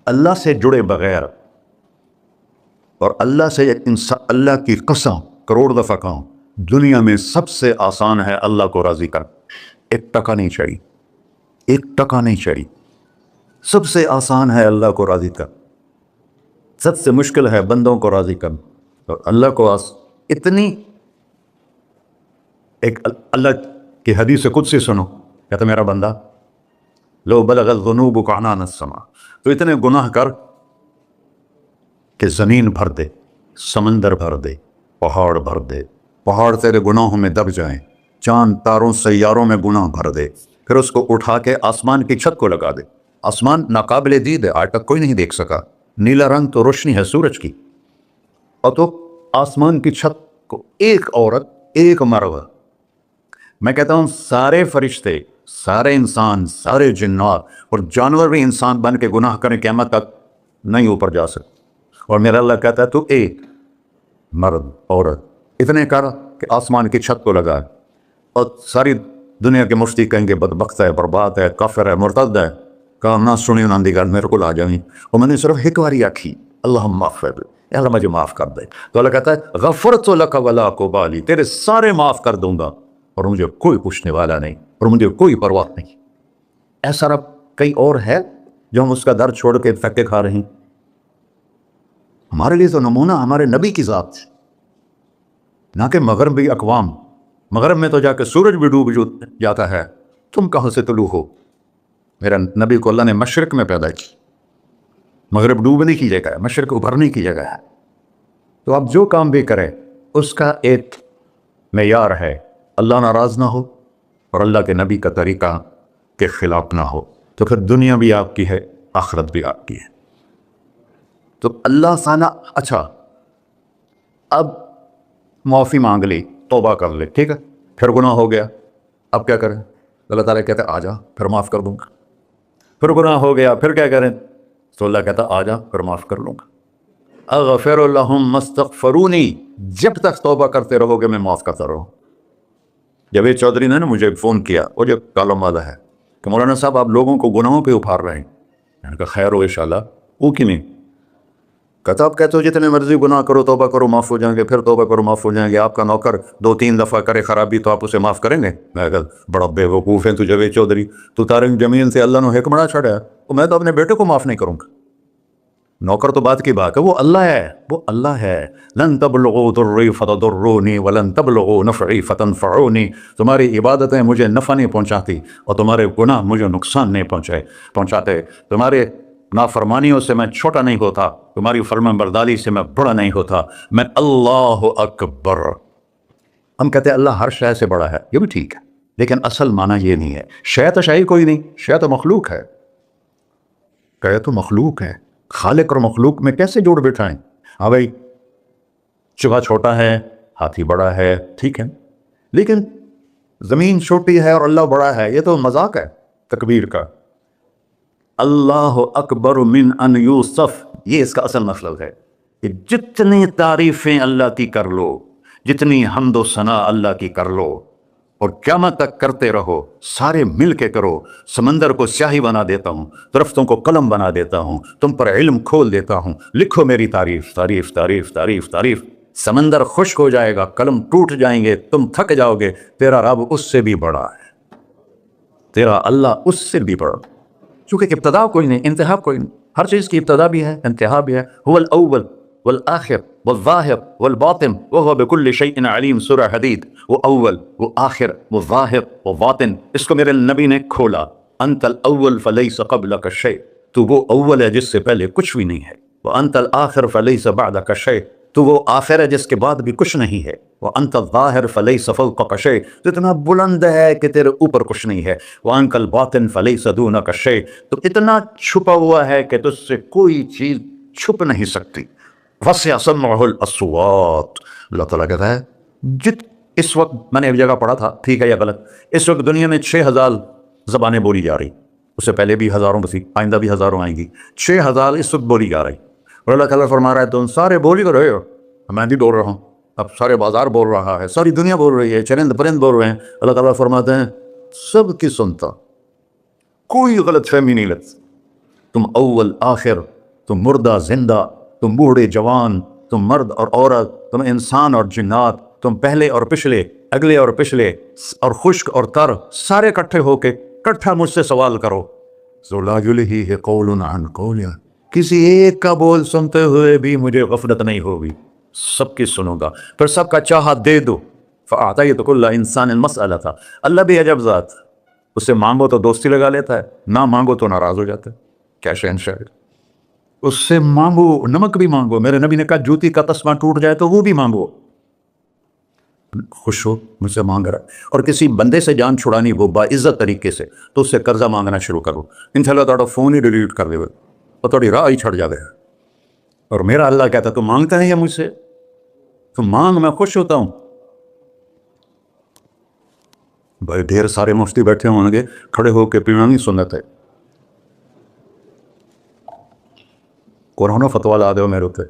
اللہ سے جڑے بغیر اور اللہ سے انسان، اللہ کی قسم کروڑ دفعہ کہوں، دنیا میں سب سے آسان ہے اللہ کو راضی کر. ایک ٹکا نہیں چاہیے، ایک ٹکا نہیں چاہیے. سب سے آسان ہے اللہ کو راضی کر، سب سے مشکل ہے بندوں کو راضی کر. اور اللہ کو اتنی ایک اللہ کی حدیث قدسی سنو، کہتا میرا بندہ لو بلغ الذنوب عنان السماء، تو اتنے گناہ کر کہ زمین بھر دے، سمندر بھر دے، پہاڑ بھر دے، پہاڑ تیرے گناہوں میں دب جائیں، چاند تاروں سیاروں میں گناہ بھر دے، پھر اس کو اٹھا کے آسمان کی چھت کو لگا دے. آسمان ناقابل دید ہے، آج تک کوئی نہیں دیکھ سکا، نیلا رنگ تو روشنی ہے سورج کی، اور تو آسمان کی چھت کو ایک عورت، ایک مرد، میں کہتا ہوں سارے فرشتے، سارے انسان، سارے جنات اور جانور بھی انسان بن کے گناہ کریں قیامت تک نہیں اوپر جا سکتے. اور میرا اللہ کہتا ہے تو ایک مرد عورت اتنے کر کہ آسمان کی چھت کو لگا، اور ساری دنیا کے مفتی کہیں گے بدبخت ہے، برباد ہے، کافر ہے، مرتد ہے. کہا نہ سنی انہوں دی گل میرے کو آ جائیں، اور میں نے صرف ایک باری آکھی اللہم معاف دے، اللہ مجھے معاف کر دے. تو اللہ کہتا ہے غفرت لک ولا ابالی، تیرے سارے معاف کر دوں گا اور مجھے کوئی پوچھنے والا نہیں اور مجھے کوئی پرواہ نہیں. ایسا رب کئی اور ہے جو ہم اس کا در چھوڑ کے دھکے کھا رہے ہیں. ہمارے لیے تو نمونہ ہمارے نبی کی ذات ہے، نہ کہ مغربی اقوام. مغرب میں تو جا کے سورج بھی ڈوب جاتا ہے، تم کہاں سے طلوع ہو؟ میرا نبی کو اللہ نے مشرق میں پیدا کی، مغرب ڈوبنے کی جگہ ہے، مشرق ابھرنے کی جگہ ہے. تو آپ جو کام بھی کریں اس کا ایک معیار ہے، اللہ ناراض نہ ہو اور اللہ کے نبی کا طریقہ کے خلاف نہ ہو، تو پھر دنیا بھی آپ کی ہے، آخرت بھی آپ کی ہے. تو اللہ سانا اچھا اب معافی مانگ لی، توبہ کر لے، ٹھیک ہے، پھر گناہ ہو گیا، اب کیا کریں؟ اللہ تعالیٰ کہتا ہے آ جا پھر معاف کر دوں گا. پھر گناہ ہو گیا، پھر کیا کریں؟ تو اللہ کہتا آ جا پھر معاف کر لوں گا. اغفر لہم مستغفرونی، جب تک توبہ کرتے رہو گے میں معاف کرتا رہوں. جاوید چودھری نے مجھے فون کیا، وہ جو کالم والا ہے، کہ مولانا صاحب آپ لوگوں کو گناہوں پہ ابھار رہے ہیں. میں نے کہا خیر ہو انشاءاللہ. وہ کی نہیں کہتا، آپ کہتے ہو جتنے مرضی گناہ کرو توبہ کرو معاف ہو جائیں گے، پھر توبہ کرو معاف ہو جائیں گے. آپ کا نوکر 2-3 دفعہ کرے خرابی تو آپ اسے معاف کریں گے؟ میں کہا بڑا بے وقوف ہے تو جاوید چودھری، تو تارنگ جمیل سے اللہ نے حکمراں چھڑا ہے، تو میں تو اپنے بیٹے کو معاف نہیں کروں گا. نوکر تو بات کی بات ہے، وہ اللہ ہے، وہ اللہ ہے. لن تبلغوا ضری فتضرونی ولن تبلغوا نفعی فتنفعونی، تمہاری عبادتیں مجھے نفع نہیں پہنچاتی اور تمہارے گناہ مجھے نقصان نہیں پہنچاتے. تمہارے نافرمانیوں سے میں چھوٹا نہیں ہوتا، تمہاری فرمان برداری سے میں بڑا نہیں ہوتا. میں اللہ اکبر. ہم کہتے ہیں اللہ ہر شے سے بڑا ہے، یہ بھی ٹھیک ہے، لیکن اصل معنی یہ نہیں ہے. شے تو شے کوئی نہیں، شے تو مخلوق ہے، کہ تو مخلوق ہے. خالق اور مخلوق میں کیسے جوڑ بٹھائیں؟ ہاں بھائی چوہا چھوٹا ہے، ہاتھی بڑا ہے، ٹھیک ہے، لیکن زمین چھوٹی ہے اور اللہ بڑا ہے، یہ تو مذاق ہے تکبیر کا. اللہ اکبر من ان یوصف، یہ اس کا اصل مطلب ہے کہ جتنی تعریفیں اللہ کی کر لو، جتنی حمد و ثنا اللہ کی کر لو اور قیامت تک کرتے رہو، سارے مل کے کرو. سمندر کو سیاہی بنا دیتا ہوں، درختوں کو قلم بنا دیتا ہوں، تم پر علم کھول دیتا ہوں، لکھو میری تعریف تعریف تعریف تعریف تعریف. سمندر خشک ہو جائے گا، قلم ٹوٹ جائیں گے، تم تھک جاؤ گے، تیرا رب اس سے بھی بڑا ہے، تیرا اللہ اس سے بھی بڑا. چونکہ ابتدا کوئی نہیں، انتہا کوئی نہیں. ہر چیز کی ابتدا بھی ہے، انتہا بھی ہے. هو الاول والآخر والظاہر والباطن وهو بكل شيء علیم، سورہ حدید. وہ اول، وہ آخر، وہ ظاہر، وہ باطن. اس کو میرے نبی نے کھولا. انت الاول فلیس قبلک شیء، تو وہ اول ہے جس سے پہلے کچھ بھی نہیں ہے. وانت الآخر فلیس بعدک شیء، تو وہ آخر ہے جس کے بعد بھی کچھ نہیں ہے. وانت الظاہر فلیس فوقک شیء، تو اتنا بلند ہے کہ تیرے اوپر کچھ نہیں ہے. وانت الباطن فلیس دونک شیء، تو اتنا چھپا ہوا ہے کہ تجھ سے کوئی چیز چھپ نہیں سکتی. وسع سمعہ الاصوات، اللہ تعالیٰ کہتا ہے اس وقت میں نے ایک جگہ پڑھا تھا، ٹھیک ہے یا غلط، اس وقت دنیا میں 6000 زبانیں بولی جا رہی، اس سے پہلے بھی ہزاروں بسی، آئندہ بھی ہزاروں آئیں گی. 6000 اس وقت بولی جا رہی. اور اللہ تعالیٰ فرما رہا ہے تم سارے بول رہے ہو، میں بھی بول رہا ہوں، اب سارے بازار بول رہا ہے، ساری دنیا بول رہی ہے، چرند پرند بول رہے ہیں. اللہ تعالیٰ فرماتے ہیں سب کی سنتا، کوئی غلط فہمی نہیں لگتی. تم اول آخر تم مردہ زندہ، تم بوڑھے جوان، تم مرد اور عورت، تم انسان اور جنات، تم پہلے اور پچھلے، اگلے اور پچھلے، اور خشک اور تر، سارے اکٹھے ہو کے کٹھا مجھ سے سوال کرو. ذو لا یلہیہ قول عن قول، کسی ایک کا بول سنتے ہوئے بھی مجھے غفلت نہیں ہوگی، سب کی سنوں گا، پھر سب کا چاہا دے دو. فأعطیت کل انسان مسئلہ تھا. اللہ بھی عجب ذات، اس سے مانگو تو دوستی لگا لیتا ہے، نہ مانگو تو ناراض ہو جاتا ہے. کیا شہنشاہ ہے. اس سے مانگو، نمک بھی مانگو، میرے نبی نے کہا جوتی کا تسمہ ٹوٹ جائے تو وہ بھی مانگو. خوش ہو مجھ سے مانگ رہا ہے. اور کسی بندے سے جان چھڑانی وہ باعزت طریقے سے، تو اس سے قرضہ مانگنا شروع کرو، انشاءاللہ تھوڑا فون ہی ڈیلیٹ کر دے اور تھوڑی راہ ہی چھڑ جاوے. اور میرا اللہ کہتا ہے تو مانگتا ہے یا مجھ سے، تو مانگ، میں خوش ہوتا ہوں. بھائی ڈھیر سارے مفتی بیٹھے ہوں گے، کھڑے ہو کے پیمانی سنت ہے، قرآن و فتویٰ لا دو میرے اوپر.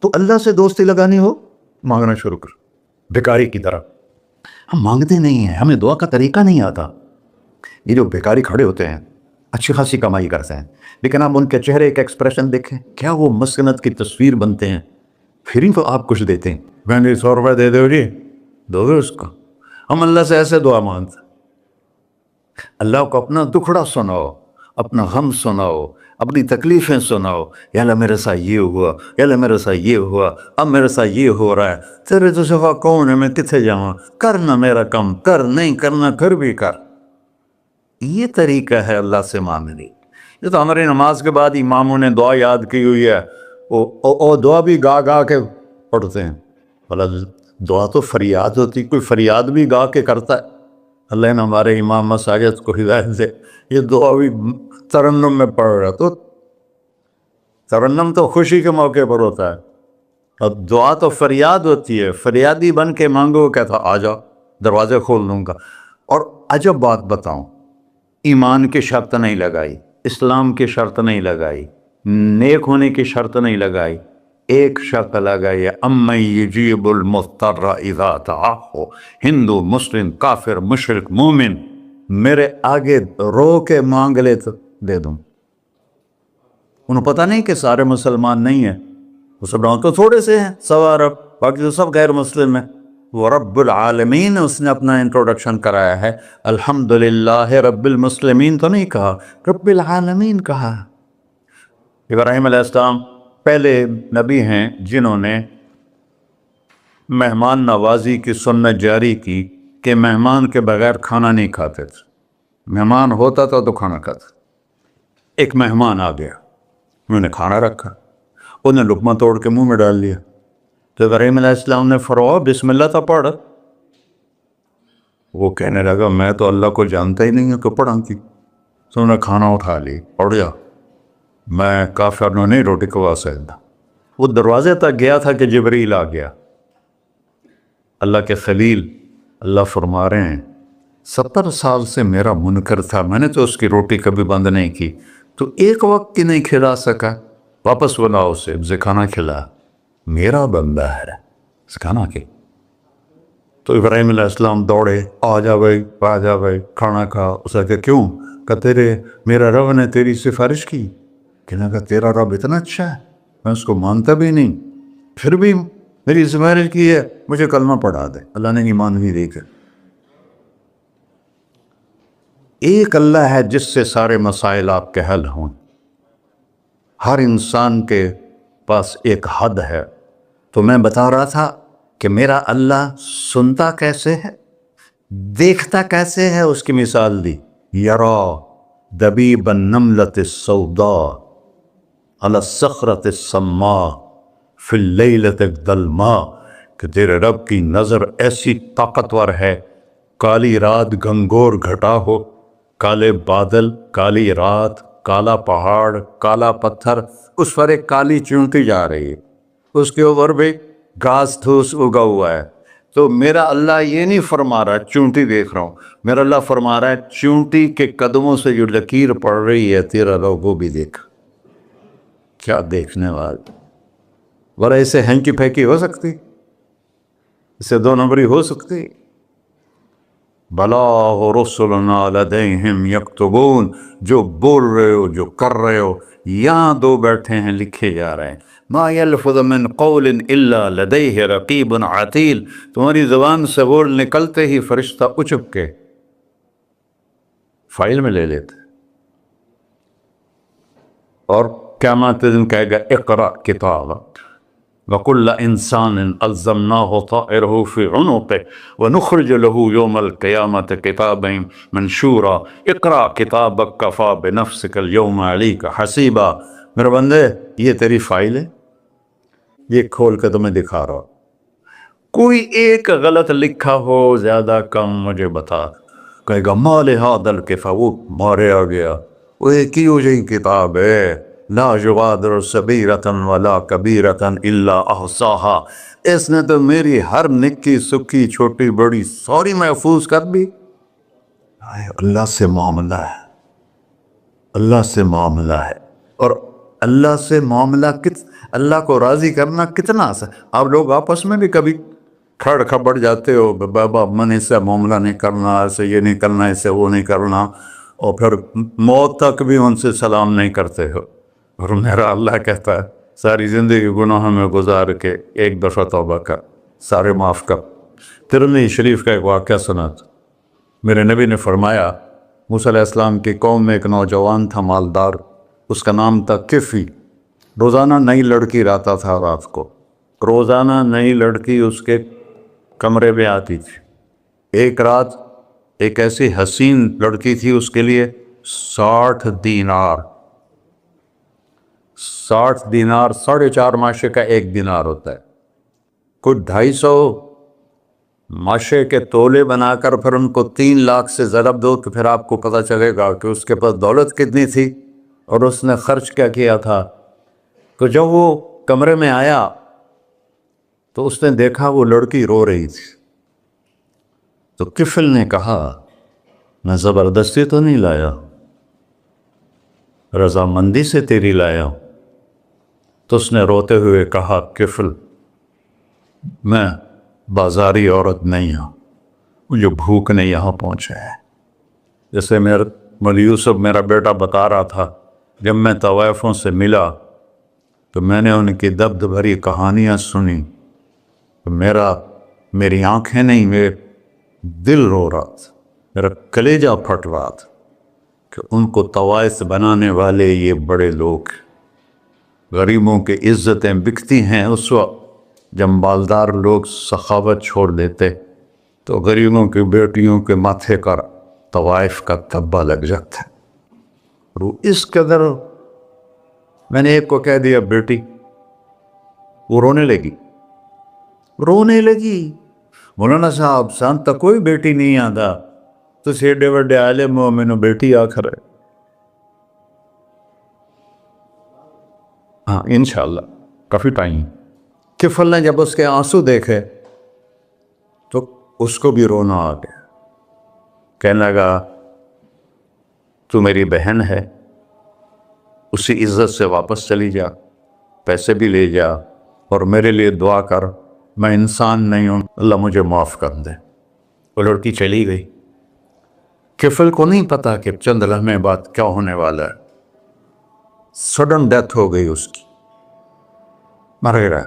تو اللہ سے دوستی لگانی ہو، مانگنا شروع کر بھکاری کی طرح. ہم مانگتے نہیں ہیں، ہمیں دعا کا طریقہ نہیں آتا. یہ جو بھکاری کھڑے ہوتے ہیں اچھی خاصی کمائی کرتے ہیں، لیکن آپ ان کے چہرے کا ایکسپریشن دیکھیں، کیا وہ مسکنت کی تصویر بنتے ہیں. پھر ہی تو آپ کچھ دیتے ہیں، میں نے 100 روپے دے دو جی، دو گے اس کو. ہم اللہ سے ایسے دعا مانگتے ہیں. اللہ کو اپنا دکھڑا سناؤ، اپنا غم سناؤ، اپنی تکلیفیں سناؤ. یا اللہ میرے ساتھ یہ ہوا، یا اللہ میرے ساتھ یہ ہوا، اب میرے ساتھ یہ ہو رہا ہے، تیرے تو سوا کون ہے، میں کتنے جاؤں، کرنا میرا کم، کر نہیں کرنا پھر بھی کر. یہ طریقہ ہے اللہ سے مانگنے. یہ تو ہماری نماز کے بعد اماموں نے دعا یاد کی ہوئی ہے، وہ دعا بھی گا گا کے پڑھتے ہیں. بھلا دعا تو فریاد ہوتی، کوئی فریاد بھی گا کے کرتا ہے. اللہ نے ہمارے امام مساجد کو ہدایت دے، یہ دعا بھی ترنم میں پڑھ رہا. تو ترنم تو خوشی کے موقع پر ہوتا ہے، اور دعا تو فریاد ہوتی ہے. فریادی بن کے مانگو، کہتا آ جاؤ دروازے کھول دوں گا. اور عجب بات بتاؤں، ایمان کی شرط نہیں لگائی، اسلام کی شرط نہیں لگائی، نیک ہونے کی شرط نہیں لگائی، ایک شرط لگائی ہے، امن یجیب المضطر اذا دعاہ. ہندو، مسلم، کافر، مشرک، مومن میرے آگے رو کے مانگ لے تو دے دوں. انہوں پتہ نہیں کہ سارے مسلمان نہیں ہیں، وہ سب تو تھوڑے سے ہیں، 100 ارب، باقی تو سب غیر مسلم ہیں. وہ رب العالمین اس نے اپنا انٹروڈکشن کرایا ہے. الحمدللہ رب المسلمین تو نہیں کہا، رب العالمین کہا. ابراہیم علیہ السلام پہلے نبی ہیں جنہوں نے مہمان نوازی کی سنت جاری کی کہ مہمان کے بغیر کھانا نہیں کھاتے تھے. مہمان ہوتا تھا تو کھانا کھاتے. ایک مہمان آ گیا، انہوں نے کھانا رکھا، انہوں نے لقمہ توڑ کے منہ میں ڈال لیا. تو ابراہیم علیہ السلام نے فرمایا بسم اللہ تو پڑھ. وہ کہنے لگا میں تو اللہ کو جانتا ہی نہیں ہوں کہ پڑھا کی. تو انہوں نے کھانا اٹھا لی، پڑھ جا، میں کافر نہیں روٹی کھوا سکتا. وہ دروازے تک گیا تھا کہ جبریل آ گیا، اللہ کے خلیل. اللہ فرما رہے ہیں 70 سال سے میرا منکر تھا، میں نے تو اس کی روٹی کبھی بند نہیں کی، تو ایک وقت کی نہیں کھلا سکا، واپس بلاؤ اسے، اسے کھانا کھلا، میرا بندہ ہے، کھانا کھلا. تو ابراہیم علیہ السلام دوڑے، آ جا بھائی، آ جا بھائی، کھانا کھا. اسے کہ کیوں؟ کہ میرا رب نے تیری سفارش کی. کہنے کا تیرا رب اتنا اچھا ہے، میں اس کو مانتا بھی نہیں، پھر بھی میری سفارش کی ہے، مجھے کلمہ پڑھا دے. اللہ نے ایمان بھی دے کر. ایک اللہ ہے جس سے سارے مسائل آپ کے حل ہوں. ہر انسان کے پاس ایک حد ہے. تو میں بتا رہا تھا کہ میرا اللہ سنتا کیسے ہے، دیکھتا کیسے ہے، اس کی مثال دی. یرا دبیب النملۃ السوداء علی الصخرۃ السماء فی اللیلۃ الظلماء، کہ تیرے رب کی نظر ایسی طاقتور ہے، کالی رات گھنگور گھٹا ہو، کالے بادل، کالی رات، کالا پہاڑ، کالا پتھر، اس پر ایک کالی چونٹی جا رہی ہے، اس کے اوپر بھی گھاس دھوس اگا ہوا ہے. تو میرا اللہ یہ نہیں فرما رہا چونٹی دیکھ رہا ہوں، میرا اللہ فرما رہا ہے چونٹی کے قدموں سے جو لکیر پڑ رہی ہے تیرا رب وہ بھی دیکھ. کیا دیکھنے والا، ورہ اسے ہینکی پھینکی ہو سکتی، اسے 2 نمبری ہو سکتی. بلاغ رسلنا لدیہم یکتبون، جو بول رہے ہو جو کر رہے ہو یہاں دو بیٹھے ہیں لکھے جا رہے ہیں. ما یلفظ من قول الا لدیہ رقیب عتید، تمہاری زبان سے بول نکلتے ہی فرشتہ اچک کے فائل میں لے لیتے. اور قیامت دن کہے گا اقرأ کتابک وَكُلَّ إِنسَانٍ أَلْزَمْنَاهُ طَائِرَهُ فِي عُنُقِهِ وَنُخْرِجُ لَهُ يَوْمَ الْقِيَامَةِ كِتَابًا مَنْشُورًا اقرأ کتابک کفیٰ بنفسک اليوم علیک حسیبا. میرے بندے یہ تیری فائل ہے، یہ کھول کے تمہیں دکھا رہا ہوں. کوئی ایک غلط لکھا ہو زیادہ کم مجھے بتا. کہے گا ما لہذا الکتاب، وہ مارے آ گیا، وہ ایک ہی ہو جائیں کتاب ہے، لا یغادر صغیرۃ ولا کبیرۃ الا احصاها، اس نے تو میری ہر نکی سکی چھوٹی بڑی ساری محفوظ کر دی. اللہ سے معاملہ ہے، اللہ سے معاملہ ہے. اور اللہ سے معاملہ اللہ کو راضی کرنا کتنا آسان. آپ لوگ آپس میں بھی کبھی کھڑ کھبڑ جاتے ہو، بابا من اس سے معاملہ نہیں کرنا، ایسے یہ نہیں کرنا، ایسے وہ نہیں کرنا، اور پھر موت تک بھی ان سے سلام نہیں کرتے ہو. اور میرا اللہ کہتا ہے ساری زندگی گناہوں میں گزار کے ایک دفعہ توبہ کر، سارے معاف کر. ترمذی شریف کا ایک واقعہ سنا تھا. میرے نبی نے فرمایا موسیٰ علیہ السلام کی قوم میں ایک نوجوان تھا مالدار، اس کا نام تھا کفی. روزانہ نئی لڑکی لاتا تھا رات کو، روزانہ نئی لڑکی اس کے کمرے میں آتی تھی. ایک رات ایک ایسی حسین لڑکی تھی، اس کے لیے 60 دینار 4.5 ماشے کا 1 دینار ہوتا ہے، کچھ 250 ماشے کے تولے بنا کر پھر ان کو 3 لاکھ سے ضرب دو تو پھر آپ کو پتہ چلے گا کہ اس کے پاس دولت کتنی تھی اور اس نے خرچ کیا کیا تھا. تو جب وہ کمرے میں آیا تو اس نے دیکھا وہ لڑکی رو رہی تھی. تو کفل نے کہا میں زبردستی تو نہیں لایا، رضامندی سے تیری لایا ہوں. تو اس نے روتے ہوئے کہا کفل میں بازاری عورت نہیں ہوں، مجھے بھوک نے یہاں پہنچا ہے. جیسے مولی یوسف میرا بیٹا بتا رہا تھا، جب میں طوائفوں سے ملا تو میں نے ان کی دبد بھری کہانیاں سنی تو میری آنکھیں نہیں، میرے دل رو رہا تھا، میرا کلیجہ پھٹ رہا تھا کہ ان کو طوائف بنانے والے یہ بڑے لوگ. غریبوں کی عزتیں بکتی ہیں اس وقت جب مالدار لوگ سخاوت چھوڑ دیتے تو غریبوں کی بیٹیوں کے ماتھے کا طوائف کا تبا لگ جاتا ہے. اور اس قدر میں نے ایک کو کہہ دیا بیٹی، وہ رونے لگی. مولانا صاحب سان تک کوئی بیٹی نہیں آتا تو سیڈے وڈے عالم ہو، مینوں بیٹی آخر ہے. ہاں انشاءاللہ کافی ٹائم. کفل نے جب اس کے آنسو دیکھے تو اس کو بھی رونا آ گیا. کہنے لگا تو میری بہن ہے، اسی عزت سے واپس چلی جا، پیسے بھی لے جا اور میرے لیے دعا کر، میں انسان نہیں ہوں، اللہ مجھے معاف کر دے. وہ لڑکی چلی گئی. کفل کو نہیں پتا کہ چند لمحے بعد کیا ہونے والا ہے. سڈن ڈیتھ ہو گئی اس کی، مر گیا.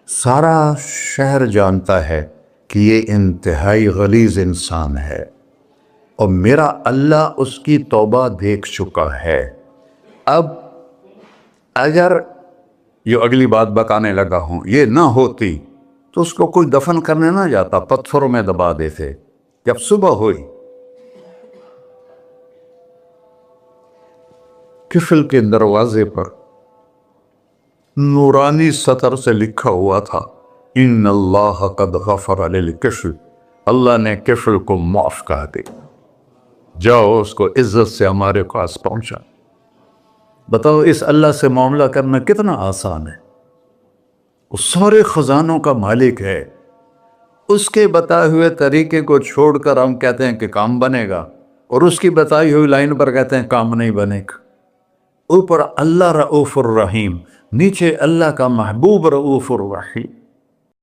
سارا شہر جانتا ہے کہ یہ انتہائی غلیظ انسان ہے اور میرا اللہ اس کی توبہ دیکھ چکا ہے. اب اگر یہ اگلی بات بتانے لگا ہوں یہ نہ ہوتی تو اس کو کوئی دفن کرنے نہ جاتا، پتھروں میں دبا دیتے. جب صبح ہوئی کفل کے دروازے پر نورانی سطر سے لکھا ہوا تھا ان اللہ قد غفر للکفل، اللہ نے کفل کو معاف کر دیا، جاؤ اس کو عزت سے ہمارے پاس پہنچا. بتاؤ اس اللہ سے معاملہ کرنا کتنا آسان ہے. وہ سارے خزانوں کا مالک ہے، اس کے بتائے ہوئے طریقے کو چھوڑ کر ہم کہتے ہیں کہ کام بنے گا اور اس کی بتائی ہوئی لائن پر کہتے ہیں کام نہیں بنے گا. اوپر اللہ رؤوف الرحیم، نیچے اللہ کا محبوب رؤوف الرحیم.